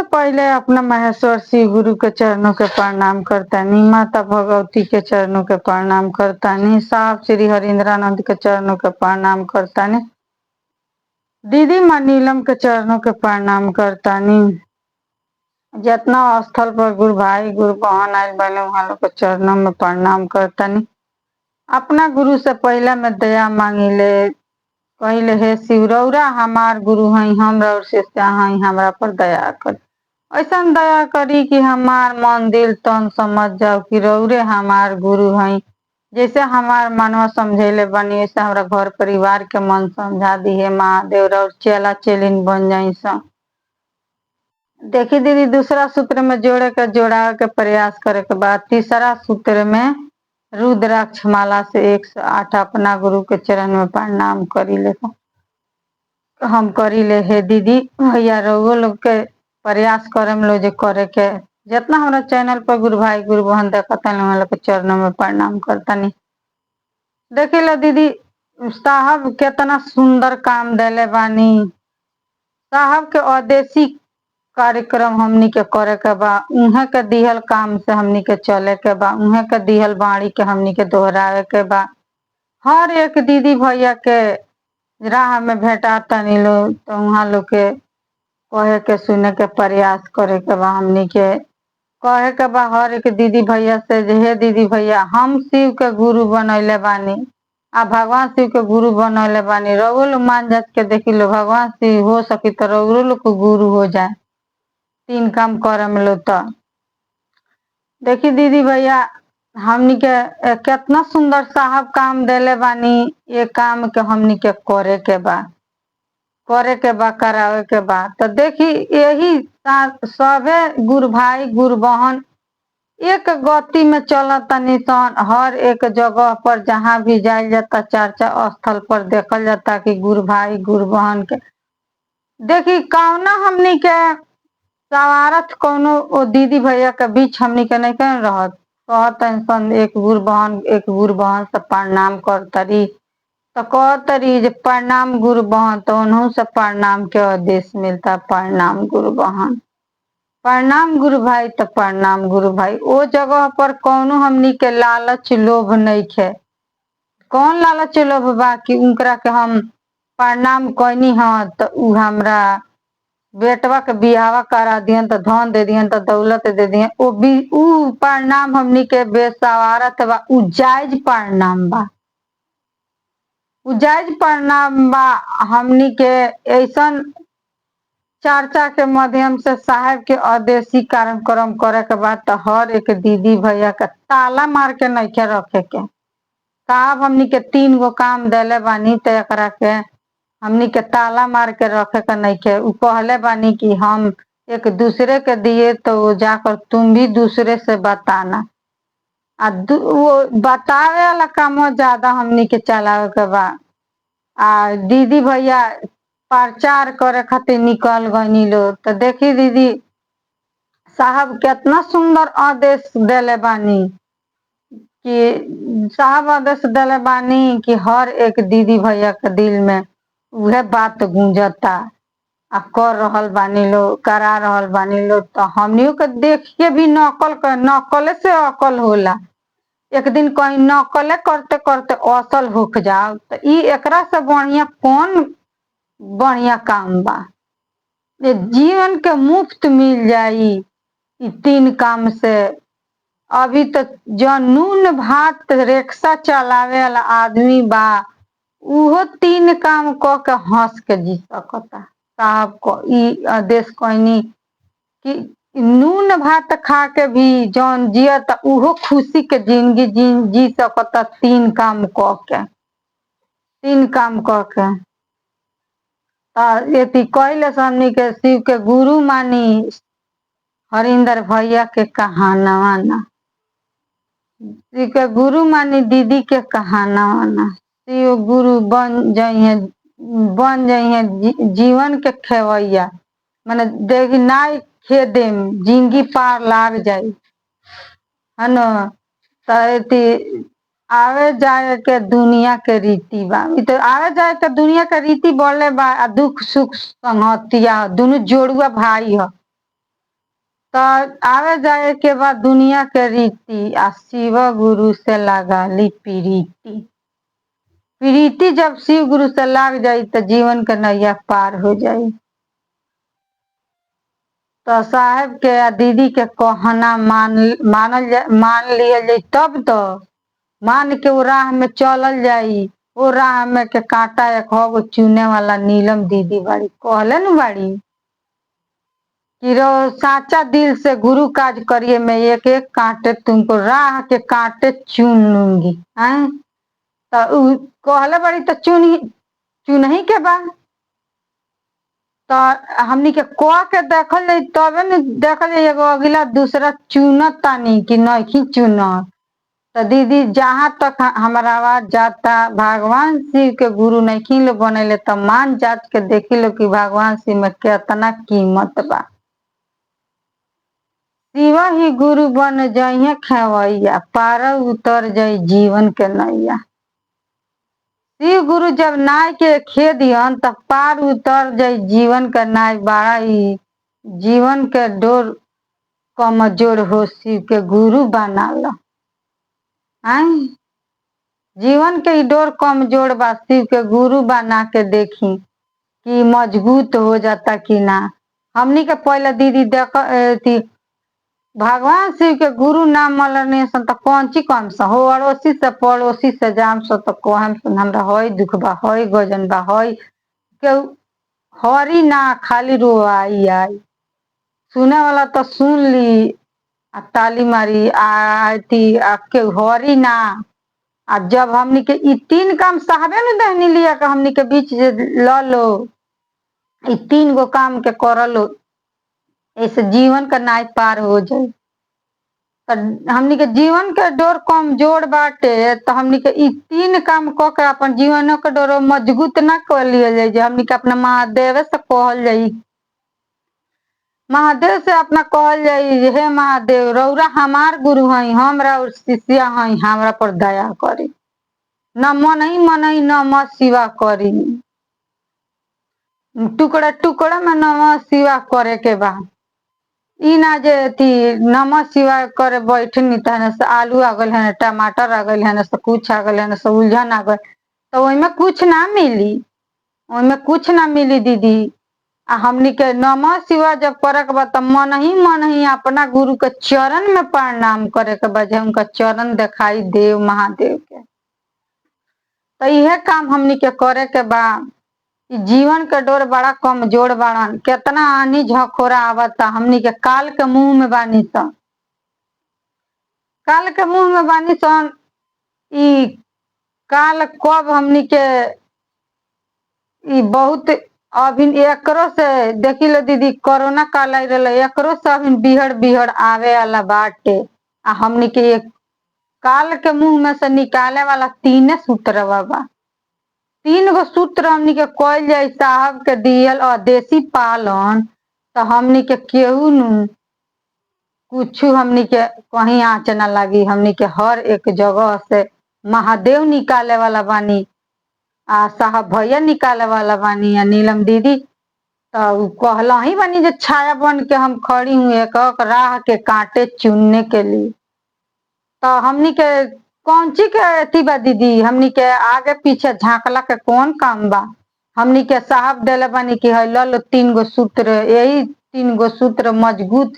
सबसे पहले अपना महेश्वर शिव गुरु के चरणों के प्रणाम करतानी, माता भगवती के चरणों के प्रणाम करतानी, साहब श्री हरिंद्रानंद के चरणों के प्रणाम करतानी, दीदी माँ नीलम के चरणों के प्रणाम करतानी। जितना स्थल पर गुरु भाई गुरु बहन आयल बने वहाँ लोग के चरणों में प्रणाम करतानी। अपना गुरु से पहले में दया मांगिले, कहले हे शिव रौरा हमार गुरु हई, हम रौर से हई, हमरा पर दया कर। ऐसा दया करी कि हमार मन दिल तन समझ जाओ कि रौरे हमार गुरु हई। जैसे हमार मनवा समझेले बनी वैसे हमारा घर परिवार के मन समझा दी है महादेव, रौर चेला चेलिन बन जाई सा। देखी दीदी, दूसरा सूत्र में जोड़े के जोड़ा के प्रयास करे के बाद तीसरा सूत्र में रुद्राक्ष माला से 108 अपना गुरु के चरण में प्रणाम करी ले। हम करी ले हे दीदी भैया, रउओ लोग के प्रयास करे लो जे करे के। जितना हमारा चैनल पर गुरु भाई गुरु बहन देखता लोग के चरणों में प्रणाम करतानी। देखी लो दीदी, साहब कितना सुंदर काम देले बानी। साहब के अदेशी कार्यक्रम हमनी के करे के बा, उहे के दिहल काम से हमनी के चले के बा, उहे के दिहल बाणी के हमनी के दोहरावे के बा। हर एक दीदी भैया के राह में भेटाता नहीं लो तो वहाँ लोग के कहे के सुने के प्रयास करे के बा। हमनी के कहे के बा हर एक दीदी भैया से जे हे दीदी भैया, हम शिव के गुरु बनैले बानी आ भगवान शिव के गुरु बनैले बानी। रउओ लोग मान जात के देखी लो, भगवान शिव हो सकी तो रउओ लोग को गुरु हो जाए 3 काम करे में लो तो। देखी दीदी भैया, हमनी के कितना सुंदर साहब काम देले बानी। ये काम के हमनी के करे के बा, करे के बा, करावे के बा। तो देखी यही सबे गुरु भाई गुरु बहन एक गति में चलता निशान। हर एक जगह पर जहाँ भी जायल जाता चर्चा स्थल पर देखल जाता कि गुरु भाई गुरु बहन के देखी कौना हमनी के सवारत कोनो दीदी भैया के बीच हमनी के नहीं कह रहत। कहत इंसान एक गुरु बहन से प्रणाम करतरी तो कहतरी जे प्रणाम गुरु बहन, तो उन्हों से प्रणाम के आदेश मिलता। प्रणाम गुरु बहन, प्रणाम गुरु भाई, तो प्रणाम गुरु भाई। वो जगह पर कौनो हमनी के लालच लोभ नहीं खे। कौन लालच लोभ बा कि उनकरा के हम प्रणाम कैनी हाँ तो उ हमरा बेटवा के बियावा करा दिहन, तो धन दे दिहन, तो दौलत दे दिहन। उ प्रणाम हमनी के बेसवारत बा, उ जायज प्रणाम बा, उ जायज प्रणाम बा। हमनी के ऐसन चर्चा के माध्यम से साहब के आदेशी कार्यक्रम करे के बाद तो हर एक दीदी भैया के ताला मार के नहीं के रखे के। साहब हमनी के 3 गो काम देले बानी तो एकरा के हमनी के ताला मार के रखे के नहीं के। उ कहले बानी कि हम एक दूसरे के दिए तो जाकर तुम भी दूसरे से बताना। वो बतावे वाला काम ज्यादा हमनी के चलावे के बा। आ दीदी भैया प्रचार करे खातिर निकल गई लो तो देखी दीदी, साहब कितना सुंदर आदेश देले बानी कि साहब आदेश देले बानी कि हर एक दीदी भैया के दिल में उहे बात गूंजता आ कर रहल बानी लो, करा रहल बानी लो। तो हमनियों के देख के भी नकल से अकल होला। एक दिन कहीं नकले करते करते असल होख जाओ तो एकरा से बढ़िया कौन बढ़िया काम बा। ये जीवन के मुफ्त मिल जाई 3 काम से। अभी तो जो नून भात रिक्शा चलावे वाला आदमी बा उहो 3 काम क के हंस के जी सकता। साहब को ई आदेश कहनी कि नून भात खा के भी जौन जियत उहो खुशी के जिंदगी जी सकता 3 काम क के, 3 काम क के। ये कहले हमनी के शिव के गुरु मानी हरिंदर भैया के कहानवा ना, शिव के गुरु मानी दीदी के कहानवा ना। शिव गुरु बन जाइए जीवन के खेवैया, माने देखी नाई खे देम जिंदगी पार लाग जाई है न। तो आवे जाए के दुनिया के रीति बा। तो आवे जाए के दुनिया के रीति बोले बा, दुख सुख संगतिया दोनों जोड़ुआ भाई ह। तो आवे जाए के बाद दुनिया के रीति आ शिव गुरु से लगाली प्रीति। प्रीति जब शिव गुरु से लाग जाई तो जीवन के नैया पार हो जाई। तो साहेब के या दीदी के कहना मान लिया जाई, तब तो मान के वो राह में चलल जाई। वो राह में के कांटा एक हो चुने वाला नीलम दीदी बाड़ी, कहले न बाड़ी कि रो साचा दिल से गुरु काज करिए, मैं एक एक कांटे तुमको राह के कांटे चुन लूंगी। तो कहले बड़ी तो चुन ही के बा। तो हमनी के कह के देखल जाई तबे न देखल जाई एगो अगला दूसरा चुनत तानी कि नहीं चुनत। तो दीदी जहाँ तक हमारा आवाज जाता, भगवान शिव के गुरु नहीं लो बनेले तो मान जात के देखी लो कि भगवान शिव में कितना कीमत बा। शिव ही गुरु बन जाइए खेवैया, पार उतर जाई जीवन के नैया। शिव गुरु जब नाय के खे दियन तब पार उतर जाई जीवन के नाय। बड़ा ही जीवन के डोर कमजोर हो शिव के गुरु बना लो। जीवन के डोर कमजोर बा, शिव के गुरु बना के देखी कि मजबूत हो जाता कि ना। हमनी के पहले दीदी देख भगवान शिव के गुरु नाम मलने सन तो कौन ची कम सा हो, अड़ोसी से पड़ोसी से जाम सो तो कहम सुन हमरा हई दुख बा, हई गजन बा, हई के हरी ना खाली रोआई आई। सुने वाला तो सुन ली आ ताली मारी आती के हरी ना। आ जब हमनी के ई तीन काम साहबे न दहनी लिया के हमनी के बीच ल लो, ई तीन गो काम के कर लो, ऐसे जीवन का नाय पार हो जाए। तो हमनी के जीवन के डोर कमजोर बाटे तो हमनी के ई तीन काम क के अपन जीवन के डोर मजबूत ना कर लिया जाए। जे हमनी के अपना महादेव से कहल जाई, महादेव से अपना कहल जाई, हे महादेव रौरा हमार गुरु हई, हमरा और शिष्या हई, हमरा पर दया करी। न मन ही नमः शिवा करी, टुकड़ा टुकड़ा में नमः शिवा करे के बा। ई ना जे थी नमः शिवाय करे बैठनी तहने से आलू आ गल है, टमाटर आ गल है, से कुछ आ गल है, से उलझन आ गल, तो ओइमे कुछ ना मिली, ओइमे कुछ ना मिली दीदी। आ हमनी के नमः शिवाय जब करे के बा त मन ही अपना गुरु के चरण में प्रणाम करे के बा, उनका चरण दिखाई देव महादेव के। तो यह काम हमनी के करे के बा। जीवन के डोर बड़ा कमजोर बाड़न, केतना आनी झखोरा आवता, हमनी के काल के मुंह में बानी सन, काल के मुंह में बानी सन। ई काल कब हमनी के ई बहुत अभी एकरो से देखी लो दीदी, कोरोना काल आई रहा, एकरो से अभी बिहड़ आवे वाला बाटे। आ हमनी के एक काल के मुंह में से निकाले वाला तीने सूत्र बा। तीन गो सूत्र हमनी के कइल जाई साहब के दियल अदेशी पालन, तो हमनी के केहू नु कुछ हमनी के कहीं आँच ना लगी। हमनी के हर एक जगह से महादेव निकाले वाला बानी, आ साहब भैया निकाले वाला बानी, आ नीलम दीदी तो कहला ही बानी जे छाया बन के हम खड़ी हूँ एक राह के कांटे चुनने के लिए। तो हमनी के कौन ची के अथी बा दीदी, हमनी के आगे पीछे झांकला के कौन काम बा। हमनी के साहब देले बानी कि है लो तीन गो सूत्र, यही तीन गो सूत्र मजबूत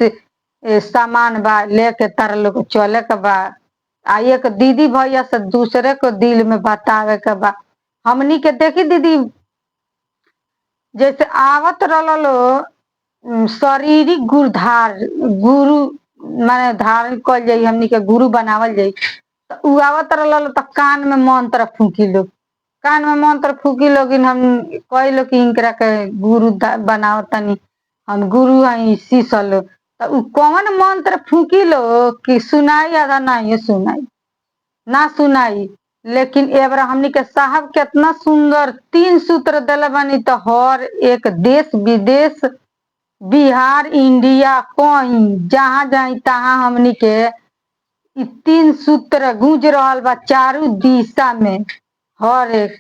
सामान बा, लेके तार लोग चले के बा। आ एक दीदी भैया से दूसरे को दिल में बतावे के बा। हमनी के देखी दीदी जैसे आवत रहो शारीरिक गुरु माने धारण कल जाई, हमनी के गुरु बनावल जाई। तो उ आवत रहो तो कान में मंत्र फूकी लो, कान में मंत्र फूकी लोगिन, हम कह लो कि इनकरा के गुरु बनाओ तनी, हम गुरु हई शीशल। तो उ कौन मंत्र फूकी लो कि सुनाई आधा नहीं सुनाई ना सुनाई। लेकिन एबरा हमनी के साहब कितना सुंदर तीन सूत्र दिले बानी, तो हर एक देश विदेश बिहार इंडिया कहीं जहाँ जाई तहाँ हमनी के ई तीन सूत्र गूंज रहल बा चारू दिशा में। हर एक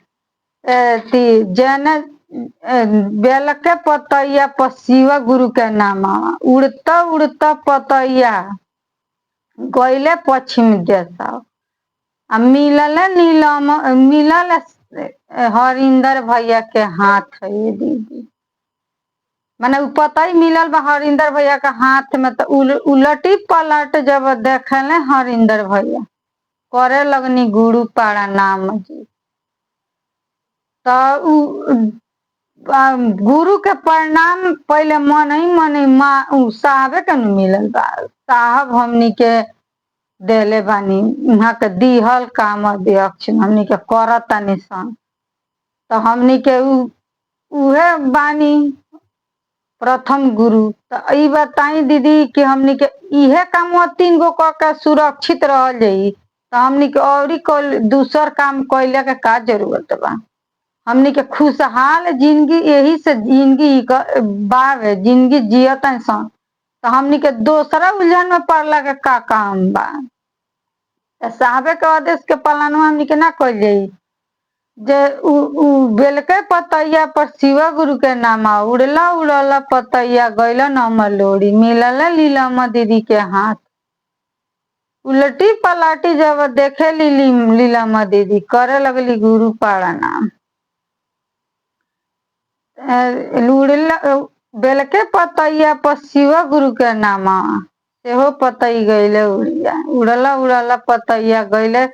जने बेल के पतैया पर शिव गुरु के नाम, उड़ता उड़ता पतैया गईले पश्चिम देशवा, आ मिलल हरिंदर भैया के हाथ है दीदी। माने उ पतई मिलल बा हरिंदर भैया के हाथ में, तो उलटी पलट जब देखले हरिंदर भैया करे लगनी गुरु पाड़ा नाम जी। तो गुरु के प्रणाम पहले मन ही माँ साहबे के न मिलल बा। साहब हमनी के देले बानी, यहाँ के दिहल काम अध्यक्ष हमनी के करतानी सन, तो हमनी के उहे बानी प्रथम गुरु। तो ई बताई दीदी कि हमनी के इहे काम 3 गो क के सुरक्षित रह जाई, तो हमनी के और दूसर काम कैले के का जरूरत बा। हमनी के खुशहाल जिंदगी यही से जिंदगी बावे, जिंदगी जियत सन, तो हमनी के दूसरा उलझन में पड़ला के का काम बा। साहबे के आदेश के पालन हमनी के ना कइल जाई। जे उ बेलके पतैया पर शिव गुरु के नाम, उड़ला उड़ला पतैया गईला नम लोड़ी, मिलल लीलम दीदी के हाथ, उलटी पलाटी जब देखे लीलम दीदी करे लगली गुरु पाड़ा नाम। बेलके पतैया पर शिव गुरु के नाम, सेहो पतई गईले उड़िया, उड़ला उड़ला पतैया गईले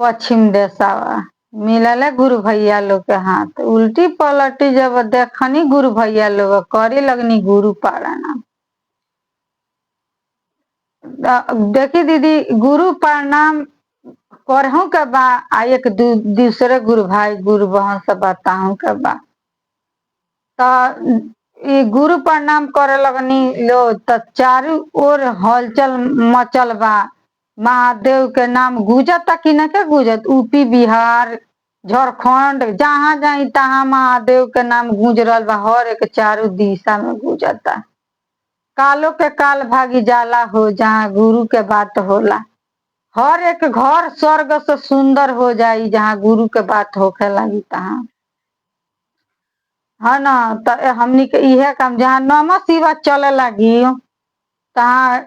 पश्चिम देशवा, मिलल गुरु भैया लोग के हाथ, उल्टी पलटी जब देखनी गुरु भैया लोग करे लगनी गुरु पाड़ा नाम। देखी दीदी गुरु प्रणाम करहू के बा, आ एक दूसरे गुरु भाई गुरु बहन से बताहू के बा। तो गुरु प्रणाम करे लगनी लो, तो चारू ओर हलचल मचल बा, महादेव के नाम गुजत कि न के गुजत, यूपी बिहार झारखंड जहाँ जाई तहाँ महादेव के नाम गूंज रहल बा, हर एक चारू दिशा में गुजता। कालो के काल भागी जाला हो जहाँ गुरु के बात होला, हर एक घर स्वर्ग से सुंदर हो जाई जहाँ गुरु के बात होखे लगी तहाँ, है ना। तो हमनी के इहे काम, जहाँ नमः शिवाय चले लगी तहाँ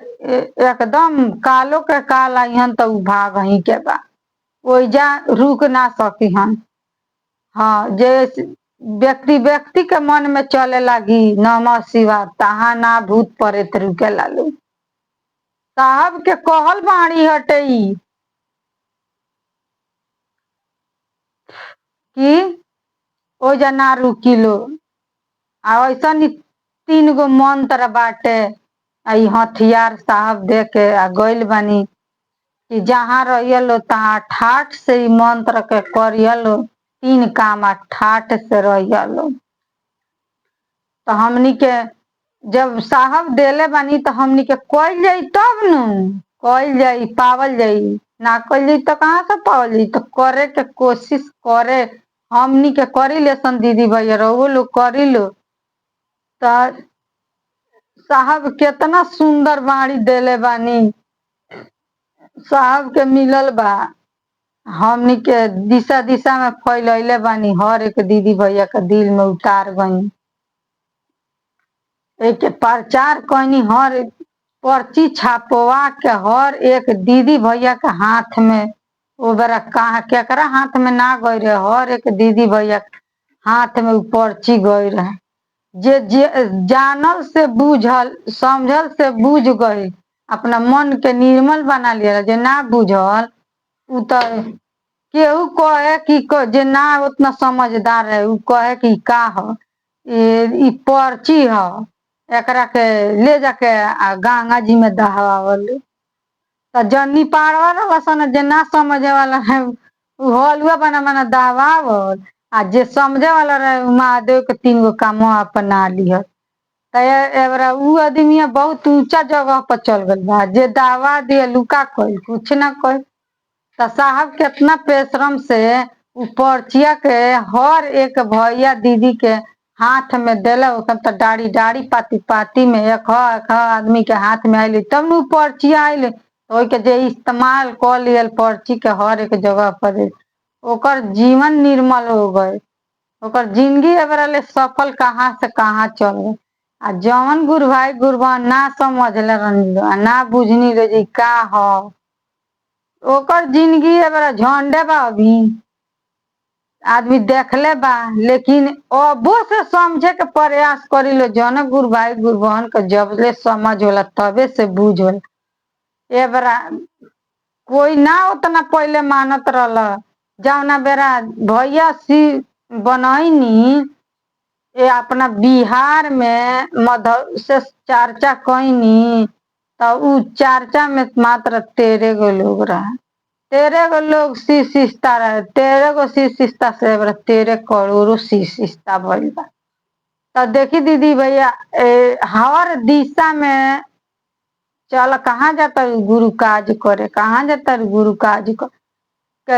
एकदम कालो के काल आईहन तो भाग ही के बा, ओइजा रुक ना सकी हन। हाँ, जे व्यक्ति के मन में चले लगी नमः शिवाय, तहाँ ना भूत प्रेत रुके लालू। साहब के कहल बाणी हटे कि ओइजा ना रुकिलो, आ ऐसा 3 गो मंत्र बाटे, आई हथियार साहब दे के आ गइल बानी कि जहाँ रहिलो तहाँ ठाठ से मंत्र के करियलो, 3 काम आ ठाठ से रहियलो। तो हमनी के जब साहब देले बानी तो हमनी के कइल जाई तब न कइल जाई, पावल जाई, ना कइल जाई तो कहाँ से पावल जाई। तो करे के कोशिश करे हमनी के करी लेसन दीदी भैया, रहो लोग करी लो। तो साहब कितना सुंदर बाणी देले बानी, साहब के मिलल बा, हमनी के दिशा दिशा में फैलैले बानी, हर एक दीदी भैया के दिल में उतार गई, एक प्रचार कनी, हर पर्ची छापवा के हर एक दीदी भैया के हाथ में, ओ बेरा कहाँ केकरा हाथ में ना गई रहे, हर एक दीदी भैया हाथ में पर्ची गई रहे। जे जानल से बूझल समझल से बूझ गई, अपना मन के निर्मल बना लिया। जे ना बूझल उ तो केहू कहे कि जे ना उतना समझदार है, उ कहे कि का ह ई पर्ची ह, एकरा के ले जाके गंगा जी में दहावल। तो जन्नी पाड़वा रसन जे ना समझे वाला है, उ हलुआ बना बना दहावल, आ जे समझे वाला रहे महादेव के 3 गो काम अपना लिहत। तो एबरा उ आदमी बहुत ऊंचा जगह पर चल गल बा, जे दावा दिए लुका कइल कुछ ना कइल। तो साहब कितना परिश्रम से उ पर्चिया के हर एक भैया दीदी के हाथ में देले, तो डाड़ी डाड़ी पाती पाती में एक आदमी के हाथ में आइल, तब न पर्चिया आइल। तो के जे इस्तेमाल कर लियल पर्ची के हर एक जगह पर, ओकर जीवन निर्मल हो गए। ओकर जिंदगी एबरा ले सफल कहाँ से कहाँ चल गए। आ जवन गुरु भाई गुरबान ना समझले रहनी लो, आ ना बुझनी लो जी का ह, ओकर जिंदगी एबरा झंडे बा अभी आदमी देखले बा। लेकिन अबो से समझे के प्रयास करी लो, जन गुरु भाई गुरु बहन के जबले समझ होला तबे से बुझ होला। एबरा कोई ना उतना पहले मानत रहल, जौना बेरा भैया सी बनैनी ये अपना बिहार में मधु से चर्चा कैनी, तो उ चर्चा में मात्र 13 गो लोग रहा। 13 गो लोग शीशिस्ता रहे, 13 गो शीशिस्ता से 13 करोड़ शीशिस्ता भइल बा। तो देखी दीदी भैया हर दिशा में चल, कहाँ जाता गुरु काज करे, कहाँ जाता गुरु काज करे।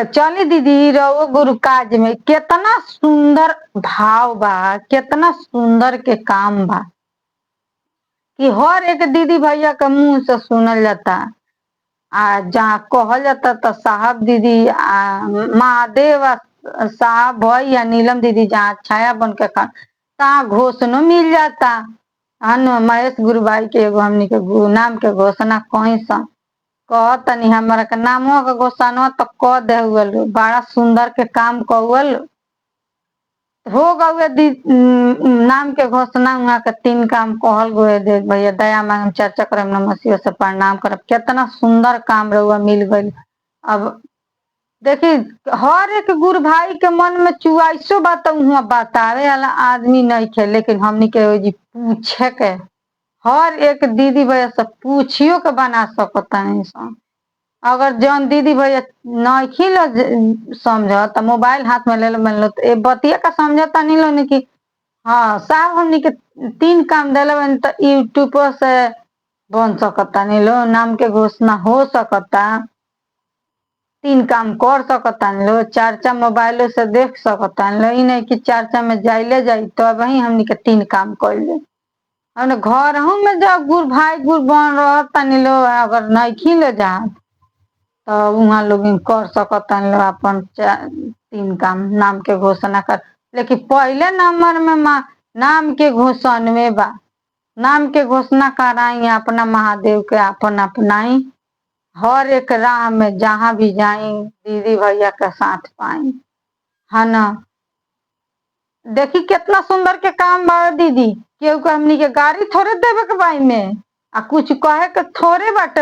चली दीदी रहो गुरु काज में कितना सुंदर भाव बा, कितना सुंदर के काम बा कि हर एक दीदी भैया के मुंह से सुनल जाता। आ जहाँ कहल जाता तो साहब दीदी महादेव साहब भाई या नीलम दीदी जहाँ छाया बन के तहाँ घोषणा मिल जाता। हन महेश गुरु भाई के एगो हमनी के गुरु नाम के घोषणा कहीं सन कह तनी हमारा के नामो के घोषणा तो कह दे हुए, बड़ा सुंदर के काम कहुअल हो गए। नाम के घोषणा वहाँ के 3 काम कहल गए दे भैया दया मांगम चर्चा करम नमः शिवाय से प्रणाम करब, कितना सुंदर काम रहुआ मिल गई। अब देखी हर एक गुरु भाई के मन में चुआइसो बात वहाँ बतावे वाला आदमी नहीं थे, लेकिन हमनी के जी पूछे के हर एक दीदी भैया से पूछियो के बना सकता नहीं सन। अगर जौन दीदी भैया नहीं लो समझ तो मोबाइल हाथ में ले लो, मान लो तो बतिया का समझता नहीं लो कि हाँ साहब हमनी के 3 काम दिले तो यूट्यूब से बन सकता नहीं लो, नाम के घोषणा हो सकता, 3 काम कर सकता नहीं लो, चर्चा मोबाइल से देख सकता नहीं लो। ई नहीं कि चर्चा में जाइले जाई तो वही हमनी के 3 काम कर ले। हमने घर में जब गुरु भाई गुरु बन रहता नहीं लो, अगर नहीं लो जा तो वहाँ लोग कर सकता नहीं लो अपन 3 काम नाम के घोषणा कर। लेकिन पहले नंबर में नाम के घोषणा में बा, नाम के घोषणा कराई अपना महादेव के अपन अपनाई, हर एक राह में जहाँ भी जाई दीदी भैया के साथ पाई, है ना। देखी कितना सुंदर के काम बा दीदी, केहू के हमनी के गाड़ी थोड़े देवे के बाई में आ कुछ कहे के थोड़े बाटे।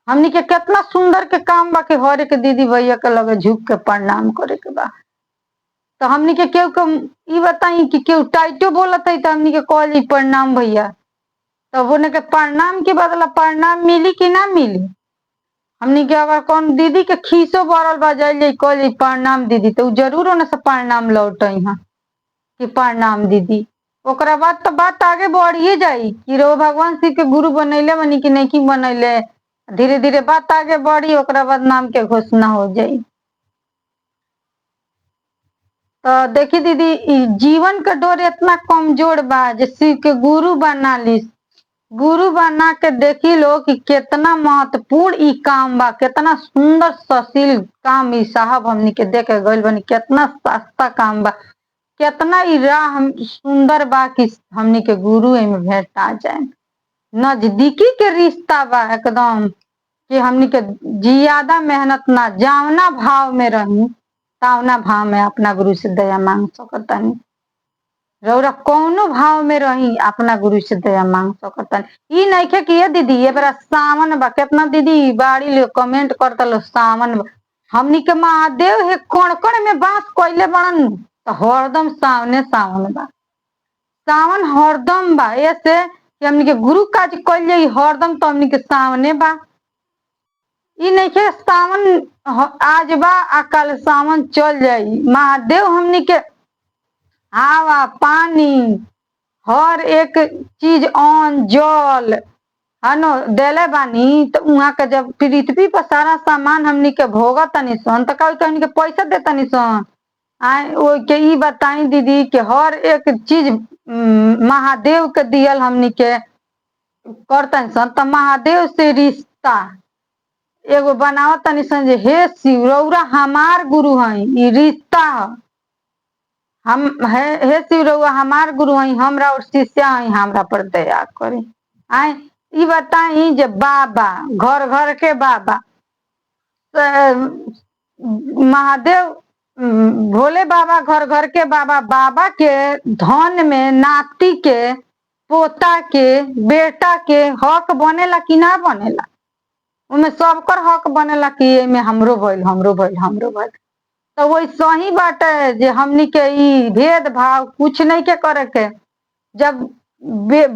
हमनी के कितना सुंदर के काम बा कि हर एक दीदी भैया के लगे झुक के प्रणाम करे के बा। तो हमनी के केहू के ई बताई कि केहू टाइटो बोलत है तो हमनी के कहली प्रणाम भैया, तो बोने के प्रणाम के बदला प्रणाम मिली कि ना मिली। हमनी के अगर कौन दीदी के खीसो बरल बा जाइले कहली प्रणाम दीदी, तो जरूर उन्हें से प्रणाम लौटई है कि प्रणाम दीदी। ओकरा बाद तो बात आगे बढ़िए जाई कि रो भगवान शिव के गुरु बनैले बनी कि नहीं बनैले, धीरे धीरे बात आगे बढ़ी, ओकरा बाद नाम के घोषणा हो जाई। तो देखी दीदी जीवन के डोर इतना कमजोर बा जे शिव के गुरु बना ली, गुरु बना के देखी लो कि कितना महत्वपूर्ण ई काम बा, कितना सुंदर सशील काम ई साहब हमनी के देखे गइल बनी, कितना सस्ता काम बा, कितना ई राह सुंदर बा कि हमनी के गुरु में भेंटा जाए। नजदीकी के रिश्ता बा एकदम कि हमनी के ज्यादा मेहनत ना, जावना भाव में रही तावना भाव में अपना गुरु से दया मांग सकता नहीं। रौरा कौनो भाव में रही अपना गुरु से दया मांग सकता नहीं। ई नहीं खे कि ये दीदी ये बड़ा सावन बा, कितना दीदी बाड़ी लो कमेंट करता लो सावन बा। हमनी के महादेव है कण कण में बास कोइले बड़न, तो हरदम सावने सावन बा, सावन हरदम बा। ऐसे कि हमनी के गुरु काज कइले हरदम तो हमनी के सावने बा। ई नहीं के सावन आज बा आ कल सावन चल जाई। महादेव हमनी के हवा पानी हर एक चीज अन्न जल है न देले बानी, तो वहाँ के जब पृथ्वी पर सारा सामान हमनी के भोगा तनी सन तो कभी हमनी के पैसा दे तनी सन। ओ के ई बताई दीदी कि हर एक चीज महादेव के दियल हमनी के करतन सन, तो महादेव से रिश्ता एगो बनावत तनी सन जे हे शिव रौरा हमार गुरु हैं, ई रिश्ता हम हे शिव रउआ हमार गुरु हई, हमरा और शिष्या हई, हमरा पर दया करी। आए ई बताई जे बाबा घर घर के बाबा महादेव भोले बाबा घर घर के बाबा, बाबा के धन में नाती के, पोता के, बेटा के हक बनेला कि ना बनेला? उनमें सबकर हक बनेला कि एमे हमरो भइल, हमरो भइल, हमरो भइल। तो वही सही बाटे जे हमनी के ई भेदभाव कुछ नहीं के करे के। जब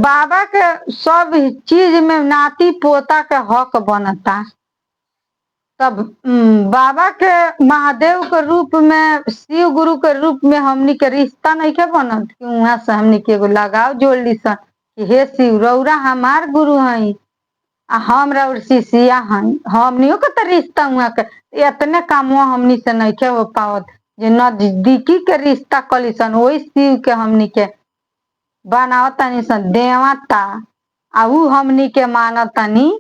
बाबा के सब चीज में नाती पोता के हक बनता, तब बाबा के महादेव के रूप में, शिव गुरु के रूप में हमनी के रिश्ता नहीं के बनत कि वहां से हमनी के एगो लगाव जोड़ ली सन कि हे शिव रउरा हमार गुरु हई आ हमरा और शिष्या हई, हमनियों के तो रिश्ता वहां के इतने कामवा हमनी से नहीं के हो पावत जे नजदीकी के रिश्ता कली सन। वही शिव के हमनी के बनावतानी सन देवता, आ उ हमनी के मानतानी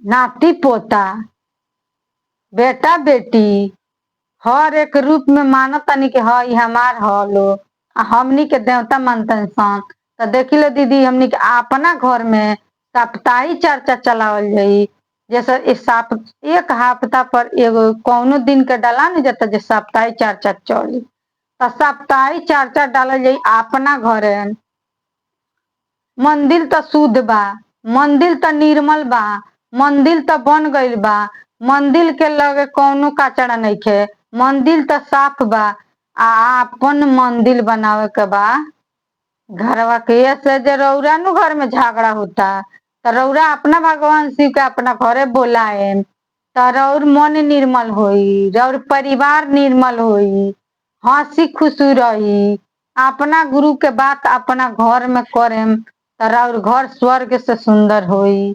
नाती पोता, बेटा बेटी, हर एक रूप में मानतानी कि हाँ हमार हलो। हमनी के देवता मानतन सन। तो देखी लो दीदी, हमनी के अपना घर में साप्ताहिक चर्चा चलावल जाई। जैसे एक हफ्ता पर एगो कौनो दिन के डाला नहीं जाता जे साप्ताहिक चर्चा चली, तो साप्ताहिक चर्चा डालल जाई अपना घरे। मंदिर तो शुद्ध बा, मंदिर तो निर्मल बा, मंदिर तो बन गईल बा, मंदिर के लगे कौनो कचरा नहीं खे, मंदिर तो साफ बा। अपन मंदिर बनावे के बा घरवा के। ऐसे जे रउरा नु घर में झगड़ा होता, तो रउरा अपना भगवान शिव के अपना घरे बोलाए, तो रउर मन निर्मल होई, रउर परिवार निर्मल होई, हंसी खुशी रही। अपना गुरु के बात अपना घर में करेम तो रउर घर स्वर्ग से सुंदर होई।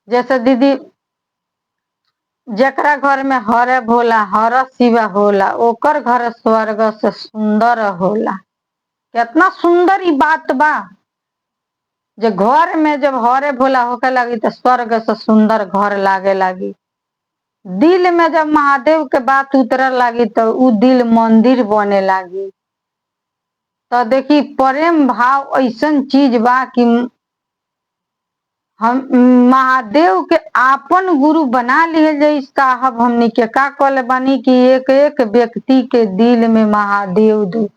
जैसे दीदी जकरा घर में हरे भोला हर शिवा होला, ओकर घर स्वर्ग से सुंदर होला। कितना सुंदर ई बात बा जे घर में जब हरे भोला होके लगी तो स्वर्ग से सुंदर घर लागे लगी। दिल में जब महादेव के बात उतरे लगी तो उ दिल मंदिर बने लगी। तो देखी प्रेम भाव ऐसन चीज बा कि हम महादेव के आपन गुरु बना लिए जाई। साहब हमनी के का कहले बानी कि एक एक व्यक्ति के दिल में महादेव दू।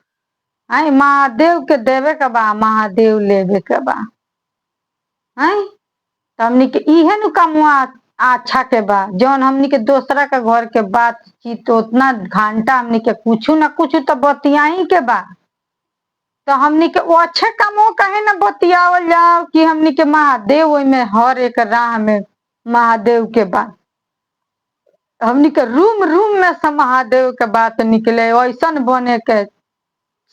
आई महादेव के देवे के बा, महादेव लेवे के बा। आई तो हमनी के इहे नु कमुआ अच्छा के बा, जौन हमनी के दूसरा के घर के बातचीत उतना घंटा हमनी के कुछ न कुछ तो बतियाई के बा। तो हमनी के वो अच्छे कामों कहे न बतियावल जाओ कि हमनी के महादेव में हर एक राह में महादेव के बात, हमनी के रूम रूम में से महादेव के बात निकले। ऐसन बने के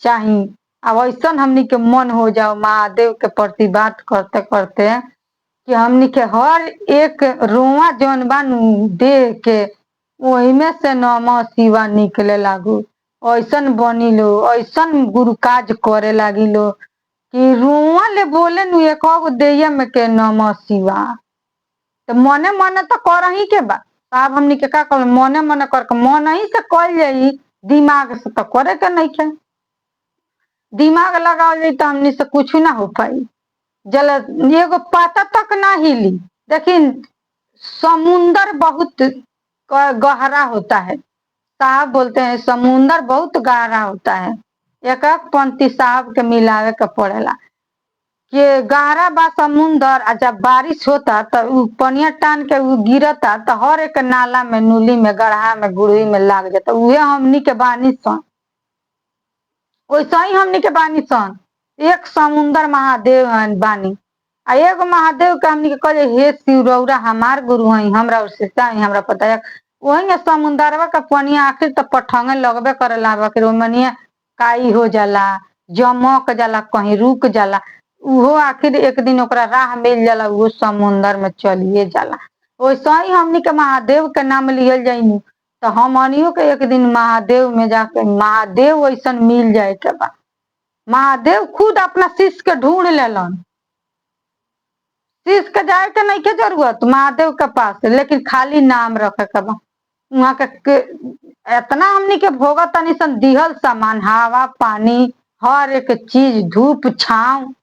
चाही, अब ऐसन हमनी के मन हो जाओ महादेव के प्रति बात करते करते कि हमनी के हर एक रोआ जौन बानू देख के वही में से नमः शिवा निकले लागू। ऐसन बनी लो, ऐसन गुरु काज करे लगी लो कि रुआ ले बोले नु एक देय में के नमः शिवा। तो मने मने तो कर ही के बा साहब, हमनी के का कर मने मने कर मन ही से कल जाई, दिमाग से तो करे के नहीं के। दिमाग लगाओ जाई तो हमनी से कुछ ना हो पाई। जल एगो पाता तक ना हिली। देखिन समुंदर बहुत गहरा होता है, साहब बोलते हैं समुंदर बहुत गहरा होता है। एक एक पंक्ति साहब के मिलावे के पड़ेला कि गहरा बा समुंदर। आ जब बारिश होता तो पनिया टान के गिरता तो हर एक नाला में, नूली में, गढ़ा में, गुड़ही में लाग जाता। उहे हमनी के बानी सन, वैसा ही हमनी के बानी सन। एक समुंदर महादेव बानी, आ एगो महादेव के हमनी के कहे हे शिव रउरा हमार गुरु हई, हमरा उससे हमरा पता है। वही समुंदरवा का पानी आखिर तो पठंगे लगबे करेला, आखिर ओमनिया काई हो जाला, जमक जाला, कहीं रुक जाला, उहो आखिर एक दिन ओकरा राह मिल जाला, वो समुंदर में चलिए जाला। वैसा ही हमनी के महादेव के नाम लियल जाई तो हमनियों के एक दिन महादेव में जाके महादेव वैसन मिल जाए के बा। महादेव खुद अपना शिष्य के ढूंढ लेलन, शिष्य के जाए के नहीं के जरूरत महादेव के पास, लेकिन खाली नाम रखे के बा। वहाँ के इतना हमनी के भोगत तनी सन दिहल सामान, हवा पानी हर एक चीज, धूप छाव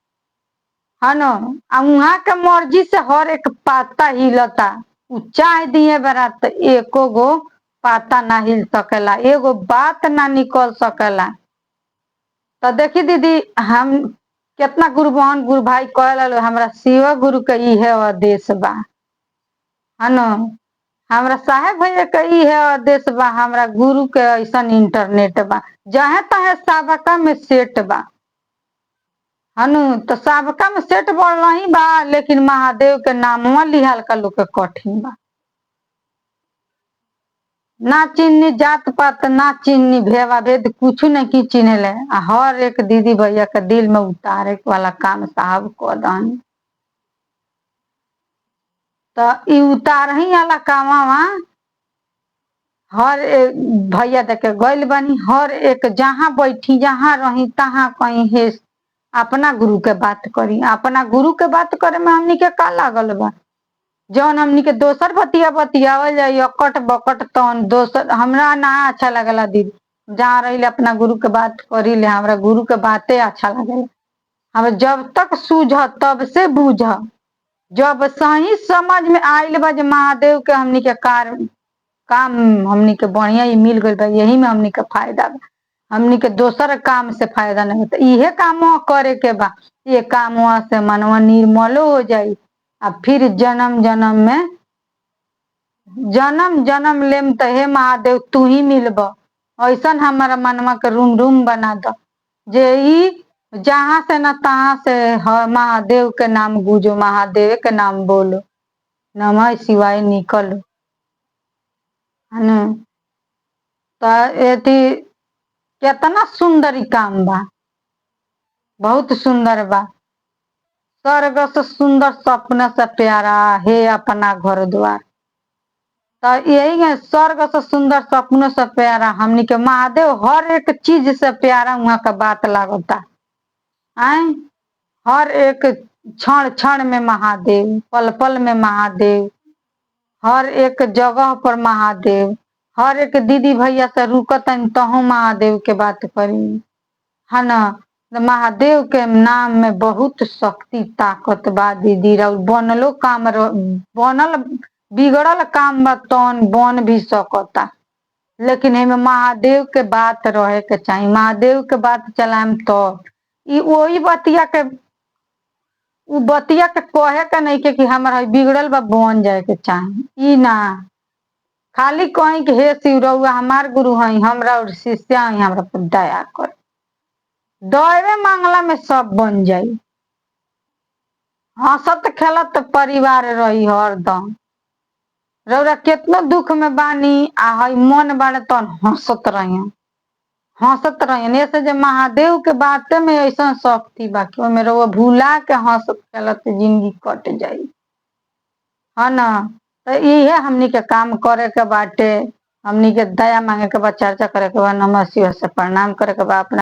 है न। वहाँ के मर्जी से हर एक पाता हिलता। उ चाय दिए बरा तो एको गो पाता ना हिल सकेला, एगो बात ना निकल सकेला। तो देखी दीदी, हम कितना गुरु बहन गुरु भाई कहल हमरा शिव गुरु के इहे आदेश बा है न। हमरा साहेब भैया के इहे आदेश बा, हमरा गुरु के ऐसा इंटरनेट बा, जहे तहे सबका में सेट बा है न। तो सबका में सेट बढ़ ही बा, लेकिन महादेव के नामवा लिहाल का लोग के कठिन बा। ना चिन्नी जात पात, ना चिन्नी भेवा भेद, कुछ नहीं की चिन्हले। हर एक दीदी भैया के दिल में उतारे वाला काम साहब को दन। तो इ उतार ही वाला कामवा हर एक भैया देखे गइल बनी। हर एक जहाँ बैठी जहाँ रही तहाँ कहीं हे अपना गुरु के बात करी। अपना गुरु के बात करे में हमनी के का लागल बा। जौन हमनी के दोसर बतियावल जाई अकट बकट, तौन दोसर हमरा ना अच्छा लगला दीदी। जहाँ रही अपना गुरु के बात करी ले, हमरा गुरु के बातें अच्छा लगेला। हम जब तक सूझ तब से बूझ, जब सही समझ में आइल बा जे महादेव के हमनी के काम हमनी के बढ़िया ही मिल गइल बा, यही में हमनी के फायदा बा। हमनी के दोसर काम से फायदा नहीं होता। इहे काम करे के बा, ये काम से मनवा निर्मलो हो जाई। अब फिर जन्म जन्म लेम तो हे महादेव तू ही मिलब, ऐसा हमारा मनवा के रूम रूम बना दो जे ई जहाँ से न तहाँ से महादेव के नाम गूंजो, महादेव के नाम बोलो, नमः शिवाय निकलो है न। तो एथी कितना सुंदर ई काम बा, बहुत सुंदर बा। स्वर्ग से सुंदर सपने से प्यारा हे अपना घर द्वार। तो यही है स्वर्ग से सुंदर सपनों से प्यारा हमनी के महादेव हर एक चीज से प्यारा वहाँ का बात लागता। आए हर एक क्षण क्षण में महादेव, पल पल में महादेव, हर एक जगह पर महादेव। हर एक दीदी भैया से रुकतन तहु महादेव के बात करी है न। महादेव के नाम में बहुत शक्ति ताकत बा दीदी। बनलो काम बनल बिगड़ल काम बा तौन बन भी सकता, लेकिन एमे महादेव के बात रहे के चाहिए। महादेव के बात चलाएम तो ई वही बतिया के उ बतिया के कहे के नहीं के कि हमारा बिगड़ल बा बन जाए के चाहिए। ई ना खाली कहीं कि हे शिव रउआ हमार गुरु हई, हमरा और शिष्य हई, हमरा पर दया कर। दयवे मांगला में सब बन जाई। हंसत खेलत परिवार रही हरदम। रउरा कितना दुख में बानी आ हई मन बाड़े तो हंसत रही ऐसे जे महादेव के बाते में ऐसा शक्ति बा कि ओमे रउआ भूला के हंसत खेलत जिंदगी कट जाई है न। तो इहे हमनी के काम करे के बाटे, हमनी के दया मांगे के बा, चर्चा करे के बा, नमः शिवाय से प्रणाम करे के बा, अपना